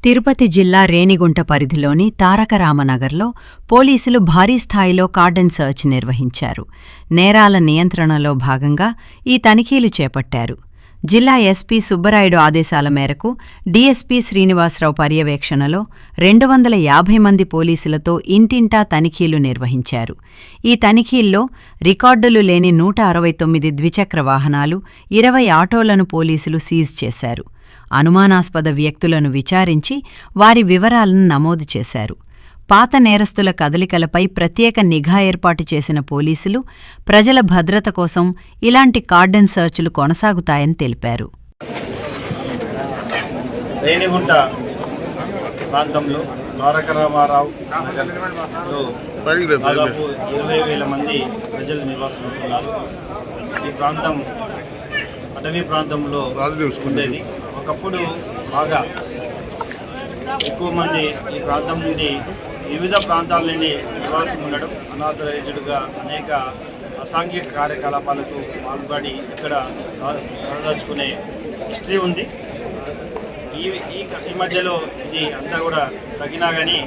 తిరుపతి జిల్లా రేణిగుంట పరిధిలోని తారకరామనగర్లో పోలీసులు భారీ స్థాయిలో కార్డన్ సర్చ్ నిర్వహించారు. నేరాల నియంత్రణలో భాగంగా ఈ తనిఖీలు చేపట్టారు. జిల్లా ఎస్పీ సుబ్బరాయుడు ఆదేశాల మేరకు డీఎస్పీ శ్రీనివాసరావు పర్యవేక్షణలో 250 మంది పోలీసులతో ఇంటింటా తనిఖీలు నిర్వహించారు. ఈ తనిఖీల్లో రికార్డులు లేని 169 ద్విచక్ర వాహనాలు, 20 ఆటోలను పోలీసులు సీజ్ చేశారు. అనుమానాస్పద వ్యక్తులను విచారించి వారి వివరాలను నమోదు చేశారు. పాత నేరస్తుల కదలికలపై ప్రత్యేక నిఘా ఏర్పాటు చేసిన పోలీసులు ప్రజల భద్రత కోసం ఇలాంటి కార్డన్ సర్చ్లు కొనసాగుతాయని తెలిపారు. రేణిగుంట ప్రాంతంలో తారకరామారావు నగర్లో దాదాపు 20,000 మంది ప్రజలు నివాసం ఉంటున్నారు. ఈ ప్రాంతం అటవీ ప్రాంతంలో ఉండేది. ఒకప్పుడు బాగా ఎక్కువ మంది ఈ ప్రాంతం నుండి వివిధ ప్రాంతాల నుండి నివాసం ఉండడం, అనాథరైజ్డ్గా అనేక అసాంఘిక కార్యకలాపాలకు పాల్పడి ఇక్కడ తలదాచుకునే హిస్టరీ ఉంది. ఈ మధ్యలో ఇది అంతా కూడా తగ్గినా కానీ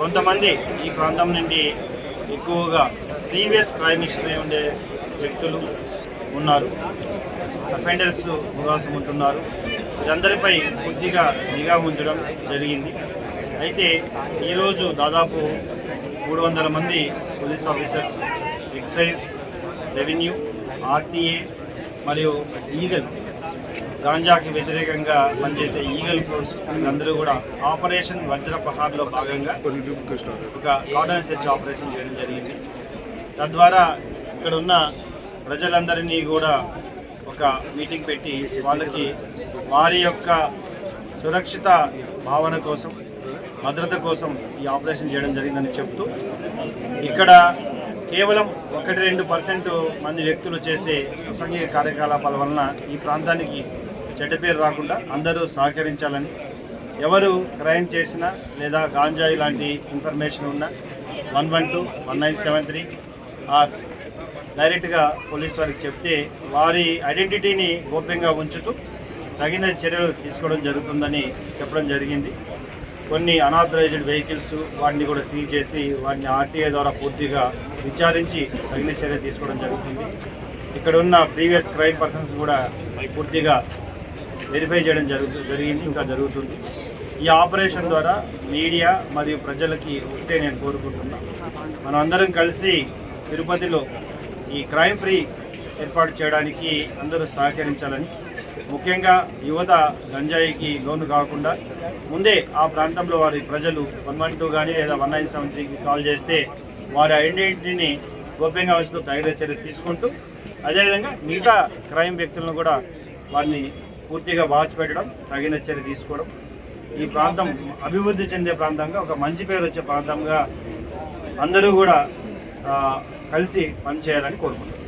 కొంతమంది ఈ ప్రాంతం నుండి ఎక్కువగా ప్రీవియస్ క్రైమ్ హిస్టరీ ఉండే వ్యక్తులు ఉన్నారు. అఫెండర్స్ నివాసం ఉంటున్నారు. వీరందరిపై కొద్దిగా నిఘా ఉంచడం జరిగింది. అయితే ఈరోజు దాదాపు 300 మంది police officers, excise, revenue, RTA మరియు ఈగల్, గాంజాకి వ్యతిరేకంగా పనిచేసే ఈగల్ ఫోర్స్ వీళ్ళందరూ కూడా ఆపరేషన్ వజ్రపహార్లో భాగంగా ఒక కార్డన్ సెర్చ్ ఆపరేషన్ చేయడం జరిగింది. తద్వారా ఇక్కడ ఉన్న ప్రజలందరినీ కూడా ఒక మీటింగ్ పెట్టి వాళ్ళకి వారి యొక్క సురక్షిత భావన కోసం, భద్రత కోసం ఈ ఆపరేషన్ చేయడం జరిగిందని చెప్తూ, ఇక్కడ కేవలం 1-2% మంది వ్యక్తులు చేసే అసాంఘిక కార్యకలాపాల వలన ఈ ప్రాంతానికి చెడ్డ పేరు రాకుండా అందరూ సహకరించాలని, ఎవరు క్రైమ్ చేసినా లేదా గాంజాయి లాంటి ఇన్ఫర్మేషన్ ఉన్నా 112, 1973 డైరెక్ట్గా పోలీస్ వారికి చెప్తే వారి ఐడెంటిటీని గోప్యంగా ఉంచుతూ తగిన చర్యలు తీసుకోవడం జరుగుతుందని చెప్పడం జరిగింది. కొన్ని అనాథరైజ్డ్ వెహికల్స్ వాటిని కూడా సీజ్ చేసి వాటిని ఆర్టీఐ ద్వారా పూర్తిగా విచారించి తగిన చర్య తీసుకోవడం జరుగుతుంది. ఇక్కడ ఉన్న ప్రీవియస్ క్రైమ్ పర్సన్స్ కూడా పూర్తిగా వెరిఫై చేయడం జరిగింది, ఇంకా జరుగుతుంది. ఈ ఆపరేషన్ ద్వారా మీడియా మరియు ప్రజలకి ఒకటే నేను కోరుకుంటున్నాను, మనం అందరం కలిసి తిరుపతిలో ఈ క్రైమ్ ఫ్రీ ఏర్పాటు చేయడానికి అందరూ సహకరించాలని, ముఖ్యంగా యువత గంజాయికి లోను కాకుండా ముందే ఆ ప్రాంతంలో వారి ప్రజలు 112 కానీ లేదా 1973కి కాల్ చేస్తే వారి ఐడెంటిటీని గోప్యంగా ఉంచుతూ తగిన చర్య తీసుకుంటూ, అదేవిధంగా మిగతా క్రైమ్ వ్యక్తులను కూడా వారిని పూర్తిగా వాచిపెట్టడం, తగిన చర్య తీసుకోవడం, ఈ ప్రాంతం అభివృద్ధి చెందే ప్రాంతంగా, ఒక మంచి పేరు వచ్చే ప్రాంతంగా అందరూ కూడా కలిసి పనిచేయాలని కోరుకుంటున్నాను.